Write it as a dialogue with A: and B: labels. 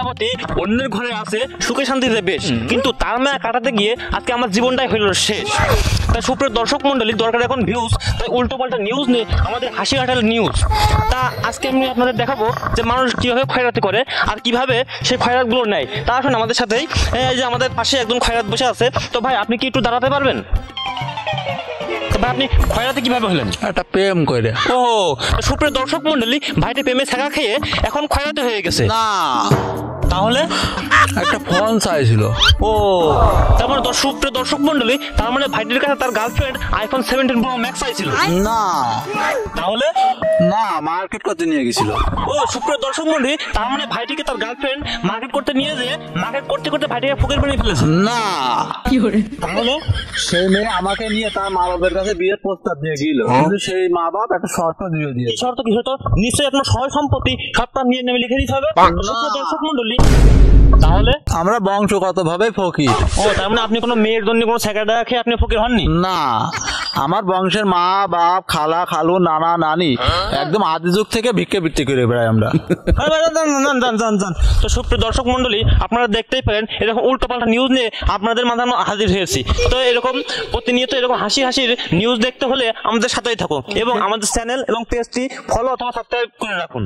A: প্রজাপতি অন্যের ঘরে আছে সুখে শান্তিতে বেশ, কিন্তু তার মায়া কাটাতে গিয়ে আজকে আমার জীবনটাই হইল শেষ। তাই সুপ্রিয় দর্শক মন্ডলী, দরকার এখন ভিউজ, তাই উল্টো পাল্টা নিউজ নিয়ে আমাদের হাসি কাটাল নিউজ। তা আজকে আমি আপনাদের দেখাবো যে মানুষ কিভাবে খয়রাতি করে আর কিভাবে সেই খয়রাতগুলো নেয়। তা আসুন আমাদের সাথেই, এই যে আমাদের পাশে একজন খয়রাত বসে আছে। তো ভাই, আপনি কি একটু দাঁড়াতে পারবেন? ভাই, আপনি খয়রাতি কিভাবে হলেন?
B: একটা প্রেম করে।
A: ও, সুপ্রিয় দর্শক মন্ডলী, ভাইটি প্রেমে ছাগা খেয়ে এখন খয়রাতি হয়ে গেছে।
B: না,
A: তাহলে
B: একটা ফোন চাইছিল।
A: ও, তার মানে সুপ্রিয় দর্শক মন্ডলী, তার মানে ভাইটির কাছে তার গার্লফ্রেন্ড আইফোন 17 প্রো ম্যাক্স চাইছিল।
B: না,
A: তাহলে
B: না, মার্কেট করতে নিয়ে গেছিল।
A: ও, সুপ্রিয় দর্শক মন্ডলী, তার মানে ভাইটিকে তার গার্লফ্রেন্ড মার্কেট করতে নিয়ে যেয়ে মার্কেট করতে করতে ভাইটিকে ফকির বানিয়ে ফেলেছে।
B: না,
A: তাহলে
B: সেই মেয়ে আমাকে নিয়ে তার মা বাবার কাছে বিয়ের প্রস্তাব দিয়ে গেল, কিন্তু সেই মা বাপ একটা শর্ত দিয়ে দিয়ে।
A: এই শর্ত কি হতো? নিশ্চয়ই আপনার সয় সম্পত্তি সবটা নিয়ে নেমে লিখে দিতে হবে। সুপ্রিয় দর্শক মন্ডলী, তাহলে
B: আমরা বংশগত ভাবে ফকির।
A: ও, তার মানে আপনি কোনো মেয়ের জন্য কোনো সেকেন্ডা খেয়ে আপনি ফকির হননি?
B: না, আমার বংশের মা বাপ খালা খালু নানা নানি একদম আদি যুগ থেকে ভিক্ষে বৃত্তি করে বেড়াই আমরা।
A: তো সুপ্রিয় দর্শক মন্ডলী, আপনারা দেখতেই পারেন এরকম উল্টো পাল্টা নিউজ নিয়ে আপনাদের মাঝে হাজির হয়েছি। তো এরকম প্রতিনিয়ত এরকম হাসি হাসির নিউজ দেখতে হলে আমাদের সাথেই থাকুন এবং আমাদের চ্যানেল এবং পেজটি ফলো অথবা সাবস্ক্রাইব করে রাখুন।